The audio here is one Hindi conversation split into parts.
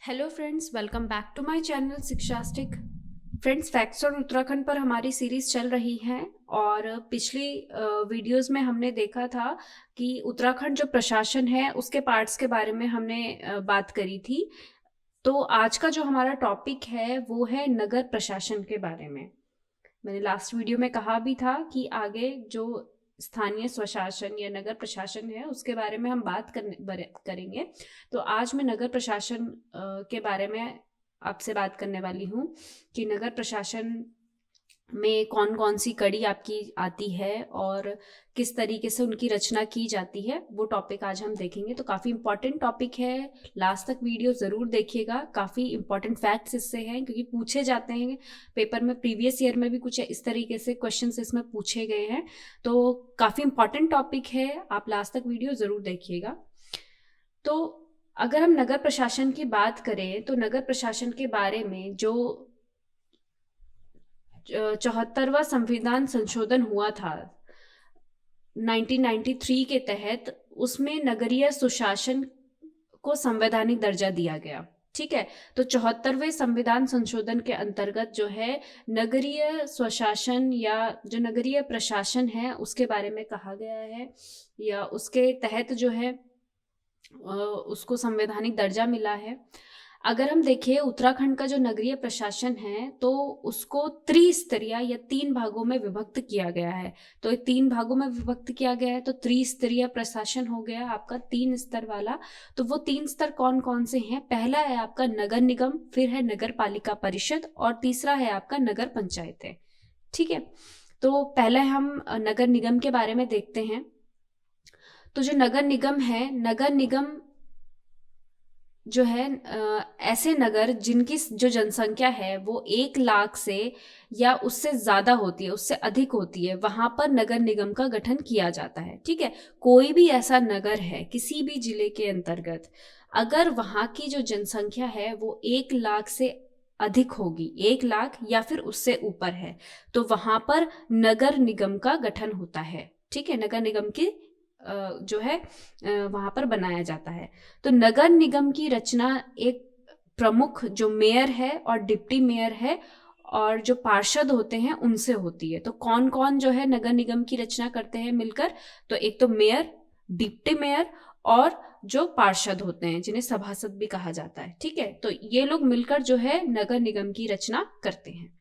Hello friends, welcome back to my channel Shikshastic. Friends, facts और उत्तराखंड पर हमारी सीरीज चल रही है और पिछली वीडियोस में हमने देखा था कि उत्तराखंड जो प्रशासन है उसके पार्ट्स के बारे में हमने बात करी थी। तो आज का जो हमारा टॉपिक है वो है नगर प्रशासन के बारे में। मैंने लास्ट वीडियो में कहा भी था कि आगे जो स्थानीय स्वशासन या नगर प्रशासन है उसके बारे में हम बात करेंगे। तो आज मैं नगर प्रशासन के बारे में आपसे बात करने वाली हूँ कि नगर प्रशासन में कौन कौन सी कड़ी आपकी आती है और किस तरीके से उनकी रचना की जाती है, वो टॉपिक आज हम देखेंगे। तो काफ़ी इंपॉर्टेंट टॉपिक है, लास्ट तक वीडियो ज़रूर देखिएगा। काफ़ी इंपॉर्टेंट फैक्ट्स इससे हैं क्योंकि पूछे जाते हैं पेपर में। प्रीवियस ईयर में भी कुछ इस तरीके से क्वेश्चंस इसमें पूछे गए हैं, तो काफ़ी इंपॉर्टेंट टॉपिक है, आप लास्ट तक वीडियो ज़रूर देखिएगा। तो अगर हम नगर प्रशासन की बात करें तो नगर प्रशासन के बारे में जो 74वां संविधान संशोधन हुआ था 1993 के तहत, उसमें नगरीय सुशासन को संवैधानिक दर्जा दिया गया। ठीक है, तो 74वें संविधान संशोधन के अंतर्गत जो है नगरीय स्वशासन या जो नगरीय प्रशासन है उसके बारे में कहा गया है, या उसके तहत जो है उसको संवैधानिक दर्जा मिला है। अगर हम देखें उत्तराखंड का जो नगरीय प्रशासन है तो उसको त्रिस्तरीय या 3 भागों में विभक्त किया गया है। तो 3 भागों में विभक्त किया गया है तो त्रिस्तरीय प्रशासन हो गया आपका 3 स्तर वाला। तो वो 3 स्तर कौन कौन से हैं? पहला है आपका नगर निगम, फिर है नगर पालिका परिषद और तीसरा है आपका नगर पंचायतें। ठीक है, तो पहले हम नगर निगम के बारे में देखते हैं। तो जो नगर निगम है, नगर निगम जो है ऐसे नगर जिनकी जो जनसंख्या है वो 1 लाख से या उससे ज़्यादा होती है, उससे अधिक होती है, वहाँ पर नगर निगम का गठन किया जाता है। ठीक है, कोई भी ऐसा नगर है किसी भी जिले के अंतर्गत, अगर वहाँ की जो जनसंख्या है वो 1 लाख से अधिक होगी, 1 लाख या फिर उससे ऊपर है, तो वहाँ पर नगर निगम का गठन होता है। ठीक है, नगर निगम की जो है वहाँ पर बनाया जाता है। तो नगर निगम की रचना एक प्रमुख जो मेयर है और डिप्टी मेयर है और जो पार्षद होते हैं उनसे होती है। तो कौन कौन जो है नगर निगम की रचना करते हैं मिलकर? तो एक तो मेयर, डिप्टी मेयर और जो पार्षद होते हैं जिन्हें सभासद भी कहा जाता है। ठीक है, तो ये लोग मिलकर जो है नगर निगम की रचना करते हैं।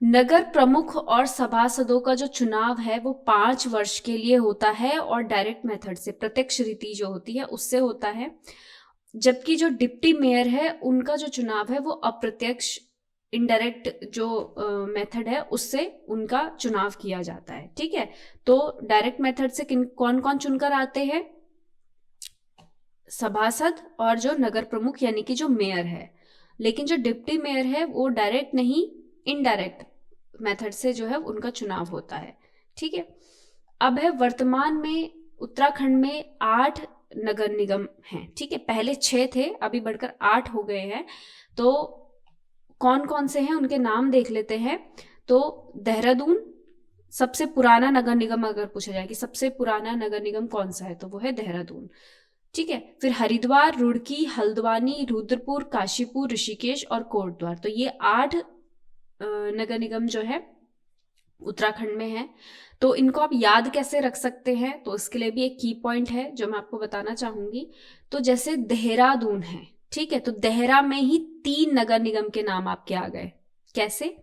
नगर प्रमुख और सभासदों का जो चुनाव है वो 5 वर्ष के लिए होता है और डायरेक्ट मेथड से, प्रत्यक्ष रीति जो होती है उससे होता है। जबकि जो डिप्टी मेयर है उनका जो चुनाव है वो अप्रत्यक्ष, इनडायरेक्ट जो मेथड है उससे उनका चुनाव किया जाता है। ठीक है, तो डायरेक्ट मेथड से कौन कौन चुनकर आते हैं? सभासद और जो नगर प्रमुख यानी कि जो मेयर है। लेकिन जो डिप्टी मेयर है वो डायरेक्ट नहीं, इनडायरेक्ट मेथड से जो है उनका चुनाव होता है। ठीक है, अब है वर्तमान में उत्तराखंड में 8 नगर निगम हैं। ठीक है, पहले 6 थे, अभी बढ़कर 8 हो गए हैं। तो कौन कौन से हैं उनके नाम देख लेते हैं। तो देहरादून सबसे पुराना नगर निगम, अगर पूछा जाए कि सबसे पुराना नगर निगम कौन सा है तो वो है देहरादून। ठीक है, फिर हरिद्वार, रुड़की, हल्द्वानी, रुद्रपुर, काशीपुर, ऋषिकेश और कोटद्वार। तो ये 8 नगर निगम जो है उत्तराखंड में है। तो इनको आप याद कैसे रख सकते हैं? तो इसके लिए भी एक की पॉइंट है जो मैं आपको बताना चाहूंगी। तो जैसे देहरादून है, ठीक है, तो देहरा में ही 3 नगर निगम के नाम आपके आ गए। कैसे?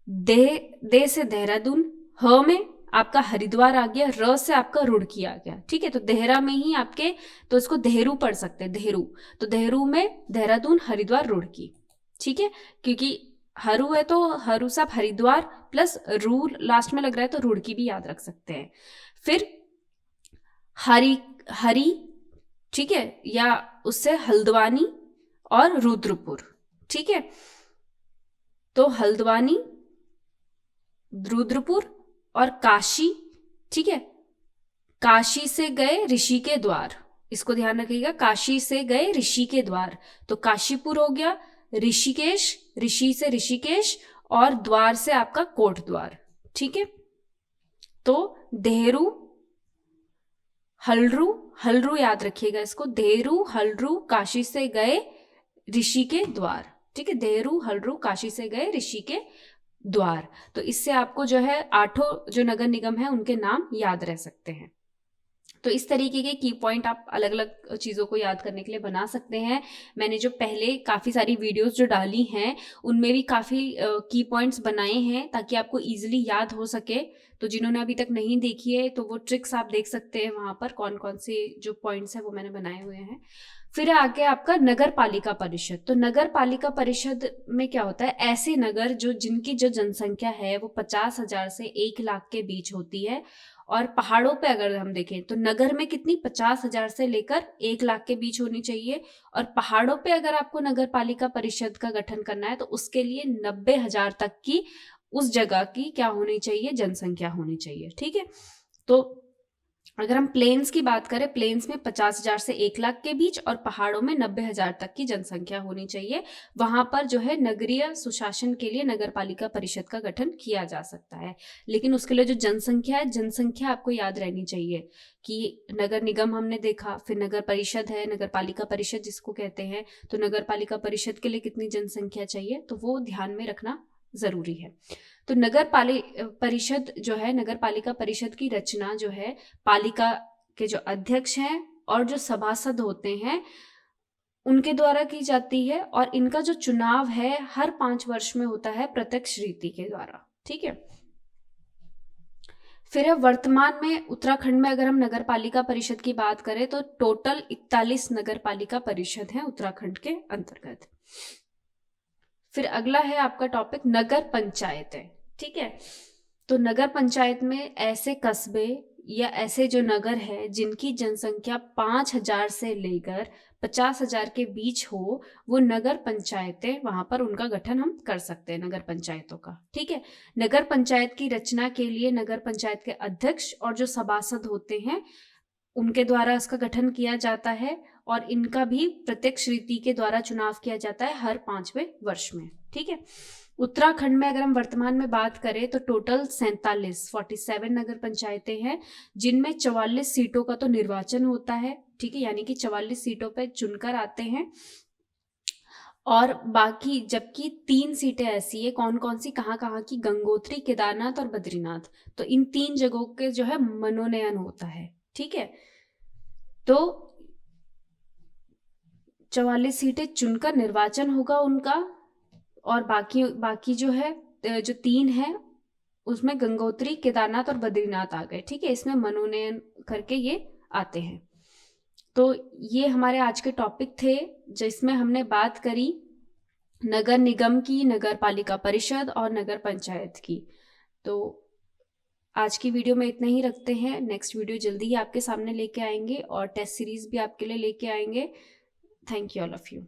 दे से देहरादून, ह में आपका हरिद्वार आ गया, र से आपका रुड़की आ गया। ठीक है, तो देहरा में ही आपके, तो इसको देहरू पढ़ सकते हैं, देहरू। तो देहरू में देहरादून, हरिद्वार, रुड़की। ठीक है, क्योंकि हरू है तो हरू साहब हरिद्वार प्लस रू लास्ट में लग रहा है तो रुड़की भी याद रख सकते हैं। फिर हरी हरी, ठीक है, या उससे हल्द्वानी और रुद्रपुर। ठीक है, तो हल्द्वानी, रुद्रपुर और काशी। ठीक है, काशी से गए ऋषि के द्वार, इसको ध्यान रखिएगा, काशी से गए ऋषि के द्वार। तो काशीपुर हो गया, ऋषिकेश, ऋषि से ऋषिकेश और द्वार से आपका कोट द्वार। ठीक है, तो देहरू, हल्रू, हल्रू याद रखिएगा इसको, धेरू हल्रू काशी से गए ऋषि के द्वार, ठीक है, धेरू हल्रू काशी से गए ऋषि के द्वार। तो इससे आपको जो है 8 जो नगर निगम है उनके नाम याद रह सकते हैं। तो इस तरीके के की पॉइंट आप अलग अलग चीज़ों को याद करने के लिए बना सकते हैं। मैंने जो पहले काफ़ी सारी वीडियोस जो डाली हैं उनमें भी काफ़ी की पॉइंट्स बनाए हैं ताकि आपको इजीली याद हो सके। तो जिन्होंने अभी तक नहीं देखी है तो वो ट्रिक्स आप देख सकते हैं वहाँ पर, कौन कौन से जो पॉइंट्स हैं वो मैंने बनाए हुए हैं। फिर आगे आपका नगर पालिका परिषद। तो नगर पालिका परिषद में क्या होता है, ऐसे नगर जो जिनकी जो जनसंख्या है वो 50,000 से 1 लाख के बीच होती है। और पहाड़ों पे अगर हम देखें तो नगर में कितनी 50,000 से लेकर 1 लाख के बीच होनी चाहिए। और पहाड़ों पे अगर आपको नगर पालिका परिषद का गठन करना है तो उसके लिए 90,000 तक की उस जगह की क्या होनी चाहिए, जनसंख्या होनी चाहिए, ठीक है। तो अगर हम प्लेन्स की बात करें, प्लेन्स में 50,000 से 1 लाख के बीच और पहाड़ों में 90,000 तक की जनसंख्या होनी चाहिए। वहां पर जो है नगरीय सुशासन के लिए नगर पालिका परिषद का गठन किया जा सकता है। लेकिन उसके लिए जो जनसंख्या है, जनसंख्या आपको याद रहनी चाहिए कि नगर निगम हमने देखा, फिर नगर परिषद है, नगर पालिका परिषद जिसको कहते हैं। तो नगर पालिका परिषद के लिए कितनी जनसंख्या चाहिए तो वो ध्यान में रखना जरूरी है। तो नगर परिषद जो है, नगर पालिका परिषद की रचना जो है पालिका के जो अध्यक्ष हैं और जो सभासद होते हैं उनके द्वारा की जाती है। और इनका जो चुनाव है हर 5 वर्ष में होता है प्रत्यक्ष रीति के द्वारा, ठीक है। फिर है वर्तमान में उत्तराखंड में अगर हम नगर पालिका परिषद की बात करें तो टोटल 41 नगर पालिका परिषद हैं उत्तराखंड के अंतर्गत। फिर अगला है आपका टॉपिक नगर पंचायत है, ठीक है। तो नगर पंचायत में ऐसे कस्बे या ऐसे जो नगर है जिनकी जनसंख्या 5,000 से लेकर 50,000 के बीच हो, वो नगर पंचायतें, वहां पर उनका गठन हम कर सकते हैं नगर पंचायतों का, ठीक है। नगर पंचायत की रचना के लिए नगर पंचायत के अध्यक्ष और जो सभासद होते हैं उनके द्वारा इसका गठन किया जाता है। और इनका भी प्रत्यक्ष रीति के द्वारा चुनाव किया जाता है हर 5वें वर्ष में, ठीक है। उत्तराखंड में अगर हम वर्तमान में बात करें तो टोटल 47 नगर पंचायतें हैं जिनमें 44 सीटों का तो निर्वाचन होता है, ठीक है, यानी कि 44 सीटों पे चुनकर आते हैं। और बाकी जबकि 3 सीटें ऐसी है, कौन कौन सी, कहाँ कहाँ की, गंगोत्री, केदारनाथ और बद्रीनाथ। तो इन 3 जगहों के जो है मनोनयन होता है, ठीक है। तो 44 सीटें चुनकर निर्वाचन होगा उनका। और बाकी जो है जो 3 है उसमें गंगोत्री, केदारनाथ और बद्रीनाथ आ गए, ठीक है। इसमें मनोनयन करके ये आते हैं। तो ये हमारे आज के टॉपिक थे जिसमें हमने बात करी नगर निगम की, नगर पालिका परिषद और नगर पंचायत की। तो आज की वीडियो में इतना ही रखते हैं। नेक्स्ट वीडियो जल्दी ही आपके सामने लेके आएंगे और टेस्ट सीरीज भी आपके लिए लेके आएंगे। Thank you all of you.